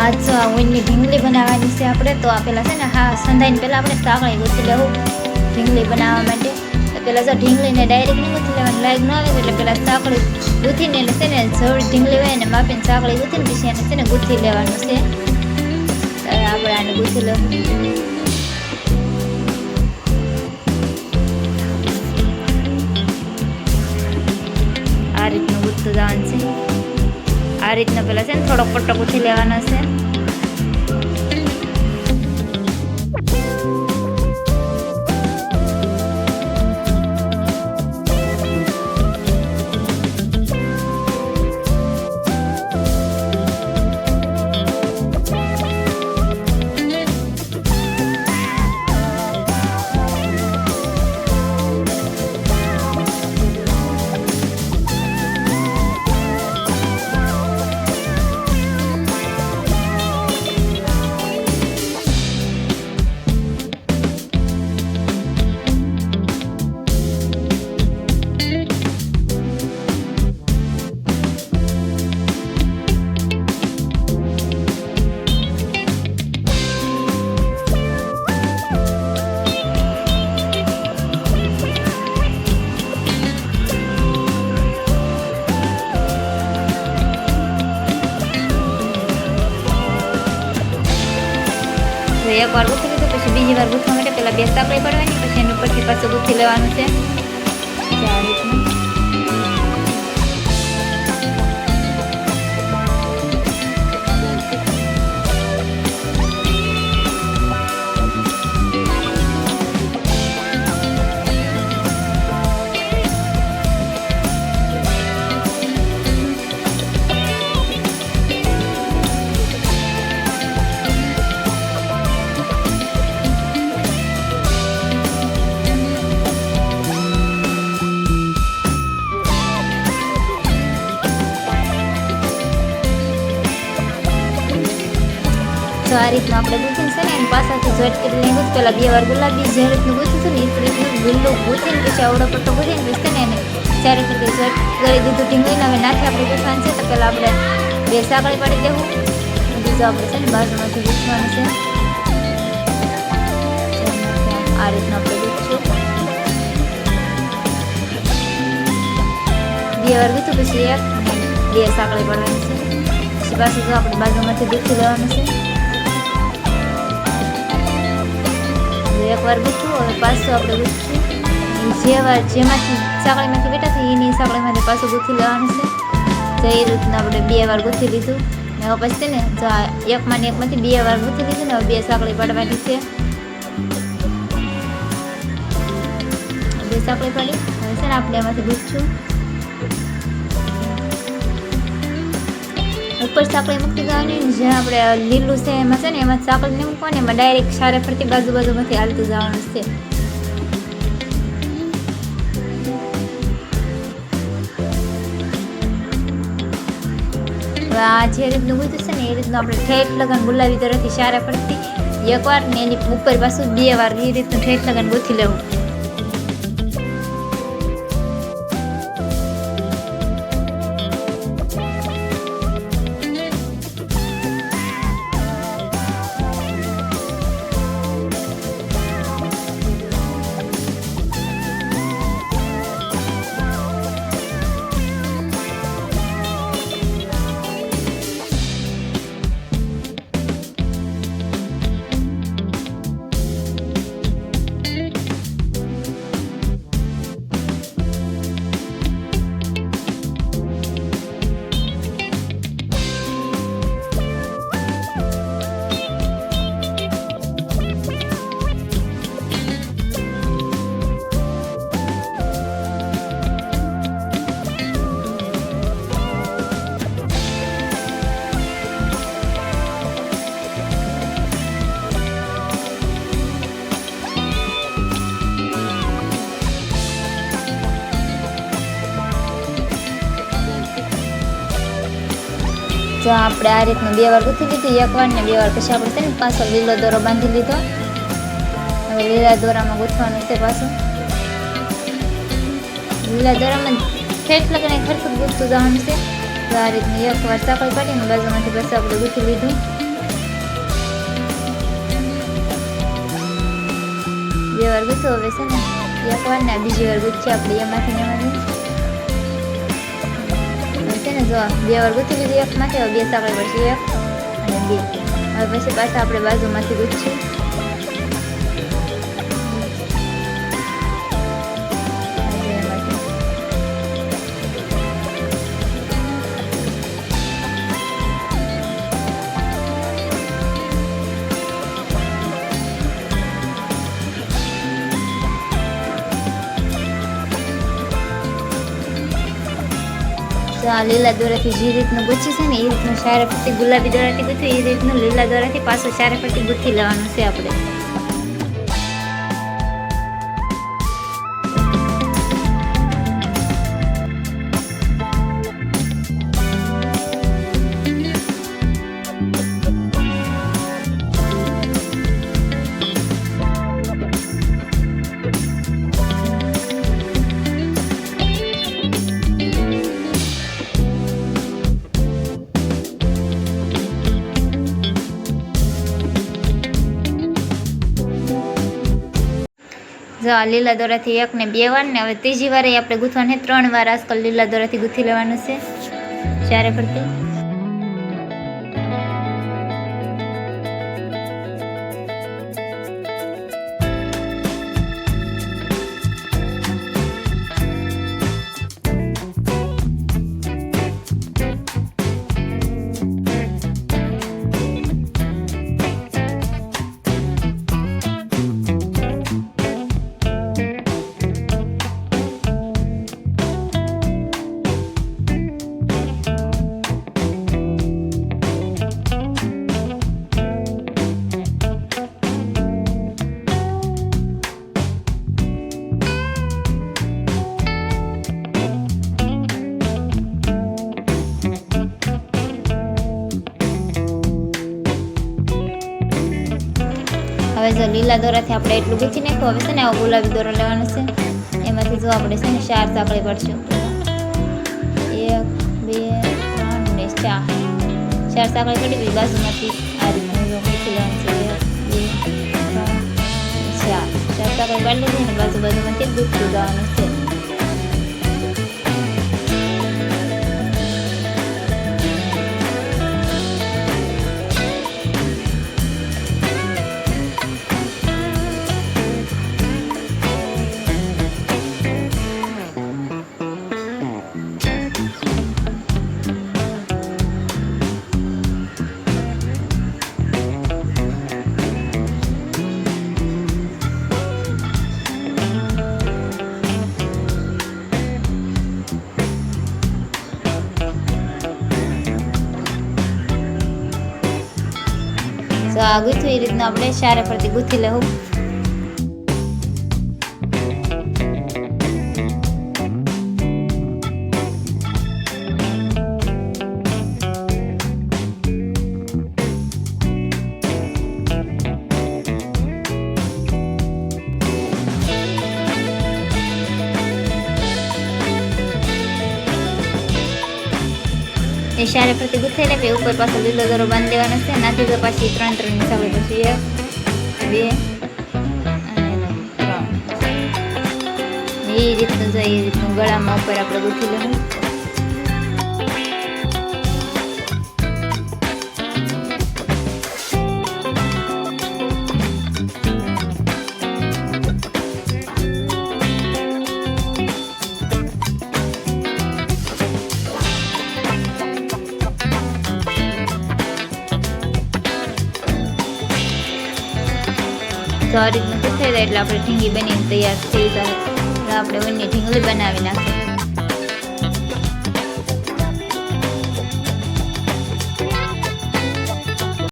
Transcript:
આજ જો આ ઊનની ઢીંગલી બનાવવાની છે આપણે. તો આ પહેલાં છે ને હા સંધાઈને પહેલાં આપણે સાંકળી ગૂંથી લેવું ઢીંગલી બનાવવા માટે. તો પહેલાં જો ઢીંગલીને ડાયરેક્ટ નહીં ગૂંથી લેવાની, લાઈક ન આવે એટલે પહેલાં સાંકળી ગૂંથીને એને છે ને જવળી ઢીંગલી હોય ને માપીને સાંકળી ગૂંથીને પછી એને છે ને ગૂંથી લેવાનું છે. તો આપણે આને ગૂંથી લેવું. આ રીતનું ગૂંથતું જવાનું છે. આ રીતના પહેલાં છે ને થોડોક પટ્ટો ગૂંથી લેવાનો છે. એક વાર ગૂંથી લીધું પછી બીજી વાર ગૂંથવા માટે પહેલાં બે સાંકળી પાડવાની, પછી એની ઉપરથી પાછું ગૂંથી લેવાનું છે. આ રીતનું તો આ રીતનું આપણે ગૂંથીને છે ને એની પાછળથી જોઈન્ટ કરી લઈને પહેલાં બે વાર ગુલાબી જે રીતનું ગૂંથ્યું છે ને એ રીતનું ગુલ્લું ગૂંથીને પછી આવડો પટ્ટો ગૂંથીને પછી છે ને એને ચારે રીતે જોઈન્ટ કરી દીધું ઢીંગળીને. હવે નાથી આપણે ગૂંથવાનું છે. તો પહેલાં આપણે બે સાંકળી પાડી દેવું, બીજું આપણે છે ને બાજુમાંથી ગૂંથવાનું છે. આ રીતનું આપણે ગૂંથશું. બે વાર ગૂંથ્યું પછી એક બે સાંકળી પાડવાની છે. પછી પાછું જો આપણે બાજુમાંથી ગૂંથી લેવાનું છે. એક વાર ગૂંથવું, હવે પાછું આપણે ગૂંથશું. જેમાંથી સાંકળીમાંથી બેઠા છે એની સાંકળીમાંથી પાછું ગૂંથી લેવાનું છે. તો એ રીતના આપણે બે વાર ગૂંથી લીધું ને હવે પછી ને જો એકમાંથી બે વાર ગૂંથી લીધું ને હવે બે સાંકળી પાડવાની છે. બે સાંકળી પાડી હવે છે ને આપણે એમાંથી ગૂંથશું. ઉપર સાંકળી મૂકી જવાની, જ્યાં આપણે લીલું છે એમાં છે ને એમાં સાંકળી નહીં મૂકવાની, એમાં ડાયરેક્ટ સારે ફરતી બાજુમાંથી હાલતું જવાનું છે. હવે આ જે રીતનું ગૂંથ્યું છે ને એ રીતનું આપણે ઠેઠ લગન ગુલાબી તરફથી સારે ફરતી એકવાર ને એની ઉપર પાછું બે વાર એ રીતનું ઠેઠ લગન ગૂંથી લેવું. જો આપણે આ રીતનું બે વાર ગૂંથી લીધું, એક વાર ને બે વાર પછી આપણે છે ને પાછો લીલો દોરો બાંધી લીધો. હવે લીલા દોરામાં ગૂંથવાનું છે પાછું. લીલા દોરામાં ઠેઠ લગને ખરખું ગૂંથતું જવાનું છે. તો આ રીતનું એક વાર સાંકળી પાડીને બાજુમાંથી પછી આપણે ગૂંથી લીધું. 2 વાર ગૂંથો હવે છે ને, એક વાર ને બીજી વાર ગૂંથીએ આપણે એમાંથી ને એમાંથી છે ને. જો 2 વાર ગૂંથી લીધી એકમાંથી, હવે 2 સાંકળી પડશે, 1 અને 2. હવે પછી પાછા આપણે બાજુમાંથી ગૂંથીએ. તો આ લીલા દોરાથી જે રીતનું ગૂંથી છે ને એ રીતનું ચારે ફરતી ગુલાબી દોરાથી ગૂંથ્યું, એ રીતનું લીલા દોરાથી પાછું ચારે ફરતી ગૂંથી લેવાનું છે આપણે. જો આ લીલા દોરાથી 1 ને 2 વાર ને હવે ત્રીજી વારે આપણે ગૂંથવાને 3 વાર આજકાલ લીલા દોરાથી ગૂંથી લેવાનું છે ચારે ફરતી. હવે જો લીલા દોરાથી આપણે એટલું ગૂંથી નાખ્યું. હવે છે ને આવો ગુલાબી દોરો લેવાનો છે, એમાંથી જો આપણે છે ને 4 સાંકળી પડશે. 1 2 3 ને 4 સાંકળી પડી ગઈ. બાજુમાંથી આ રીતનું ગૂંથી લેવાનું છે. 1 2 3 4 સાંકળી પાડી લીધી ને બાજુમાંથી ગૂંથતું જવાનું છે. તો આ ગૂંથ્યું એ રીતના આપણે ચારે ફરતી ગૂંથી લેવું. એ ચારે ફરતી ગૂંથી લે પછી ઉપર પાછો લીલો દોરો બાંધી દેવાનો છે. નાથી તો પાછી 3 ની સાંકળી પછી 1 2 અને 3 એ રીતનું જોઈએ. એ રીતનું ગળામાં ઉપર આપણે ગૂંથી લેવું. તો આ રીતનું થઈ જાય એટલે આપણે ઢીંગી બનીને તૈયાર થઈ જાય. આપણે વનની ઢીંગલી બનાવી નાખીએ.